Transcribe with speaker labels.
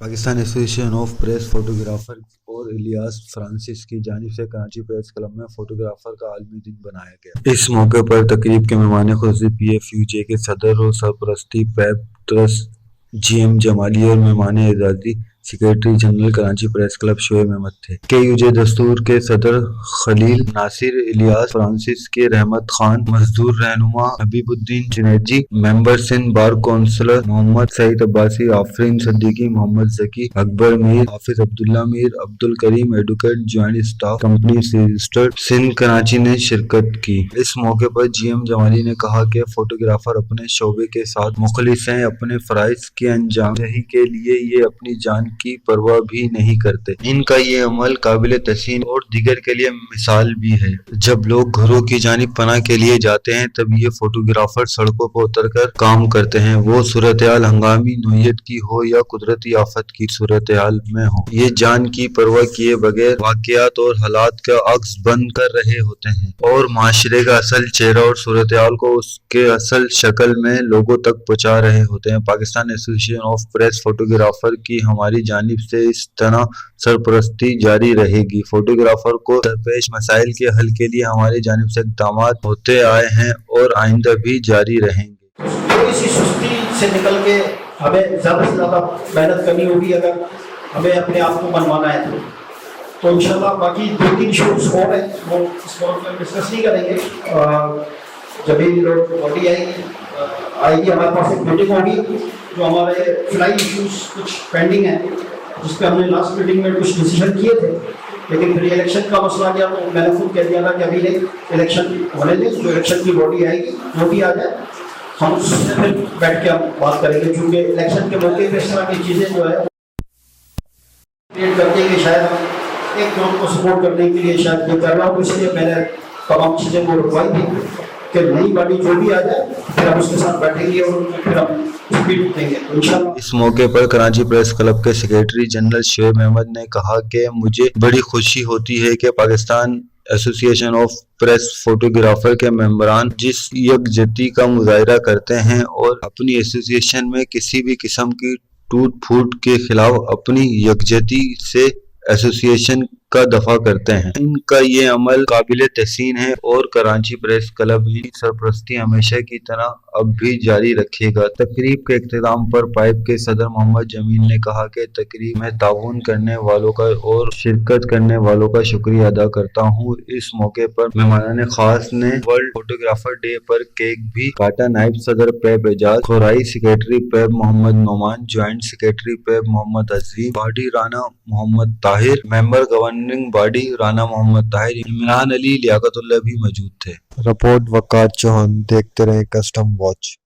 Speaker 1: پاکستان ایسوسی ایشن of press photographer اور الیاس فرانسس کی جانب سے کراچی پریس کلب میں فوٹوگرافر کا عالمی دن منایا گیا۔ اس موقع پر تقریب کے مہمان خصوصی پی ایف یو جے کے صدر اور سرپرستی پیپ ٹرسٹ جی ایم جمالی اور مہمان اعزازی secretary general Karachi press club Shoaib Ahmed تھے۔ کے یو جے دستور کے صدر خلیل ناصر، الیاس فرانسس کے رحمت خان، مزدور رہنما حبیب الدین جنید جی، ممبر سندھ بار کونسلر محمد سعید عباسی، آفرین صدیقی، محمد ذکی، اکبر میر، حافظ عبداللہ میر، عبد الکریم advocate, joint staff company registered Sindh Karachi نے شرکت کی۔ اس موقع پر جی ایم جمالی نے کہا کہ فوٹوگرافر اپنے شعبے کے ساتھ مخلص ہیں، اپنے فرائض کی انجام دہی کے لیے یہ اپنی جان کی پرواہ بھی نہیں کرتے۔ ان کا یہ عمل قابل تحسین اور دیگر کے لیے مثال بھی ہے۔ جب لوگ گھروں کی جانب پناہ کے لیے جاتے ہیں تب یہ فوٹوگرافر سڑکوں پر اتر کر کام کرتے ہیں، وہ صورتحال ہنگامی نوعیت کی ہو یا قدرتی آفت کی صورتحال میں ہو۔ یہ جان کی پرواہ کیے بغیر واقعات اور حالات کا عکس بند کر رہے ہوتے ہیں اور معاشرے کا اصل چہرہ اور صورتحال کو اس کے اصل شکل میں لوگوں تک پہنچا رہے ہوتے ہیں۔ پاکستان ایسوسی ایشن آف پریس فوٹوگرافر کی ہماری جانب سے اس طرح سرپرستی جاری رہے گی۔ فوٹوگرافر کو درپیش مسائل کے حل کے لیے ہماری جانب سے اقدامات ہوتے آئے ہیں اور آئندہ بھی جاری رہیں گے۔
Speaker 2: تھوڑی سی سستی سے نکل کے ہمیں زیادہ سے زیادہ محنت کرنی ہوگی اگر ہمیں اپنے آپ کو بنوانا ہے تو انشاءاللہ باقی 2-3 شوز اور ہیں وہ اس وقت میں ڈسکس نہیں کریں گے۔ جب بھی باڈی آئے گی ہمارے پاس ایک میٹنگ ہوگی جو ہمارے فلائی ایشوز کچھ پینڈنگ ہیں جس پہ ہم نے لاسٹ میٹنگ میں کچھ ڈیسیژن کیے تھے، لیکن پھر الیکشن کا مسئلہ گیا تو میں نے خود کہہ دیا تھا کہ ابھی نہیں، الیکشن ہونے دیں، جو الیکشن کی باڈی آئے گی جو بھی آ جائے ہم اس سے پھر بیٹھ کے ہم بات کریں گے، کیونکہ الیکشن کے موقع پہ اس طرح کی چیزیں جو ہے کریٹ کرتے ہیں کہ شاید ہم ایک گروپ کو سپورٹ کرنے کے لیے شاید یہ کر رہا ہوں، اس لیے میں نے تمام چیزیں کو رکوائی تھی کہ نئی باڈی جو بھی آ جائے پھر ہم اس کے ساتھ بیٹھیں گے اور پھر ہم اسپیڈ دیں گے انشاءاللہ۔
Speaker 1: اس موقع پر کراچی پریس کلب کے سیکریٹری جنرل شعیب احمد نے کہا کہ مجھے بڑی خوشی ہوتی ہے کہ پاکستان ایسوسی ایشن آف پریس فوٹوگرافر کے ممبران جس یکجہتی کا مظاہرہ کرتے ہیں اور اپنی ایسوسی ایشن میں کسی بھی قسم کی ٹوٹ پھوٹ کے خلاف اپنی یکجہتی سے ایسوسی ایشن کا دفاع کرتے ہیں۔ ان کا یہ عمل قابل تحسین ہے اور کراچی پریس کلب کی سرپرستی ہمیشہ کی طرح اب بھی جاری رکھے گا۔ تقریب کے اختتام پر پائپ کے صدر محمد جمیل نے کہا کہ تقریب میں تعاون کرنے والوں کا اور شرکت کرنے والوں کا شکریہ ادا کرتا ہوں۔ اس موقع پر مہمان خاص نے ورلڈ فوٹوگرافر ڈے پر کیک بھی کاٹا۔ نائب صدر پیپ اعجاز کھورائی، سیکریٹری پیپ محمد نعمان، جوائنٹ سیکریٹری پیپ محمد عظیم، باڈی رانا محمد طاہر، ممبر گورننگ باڈی رانا محمد طاہر، عمران علی، لیاقت اللہ بھی موجود تھے۔
Speaker 3: رپورٹ وقار چوہان، دیکھتے رہیں کسٹم واچ۔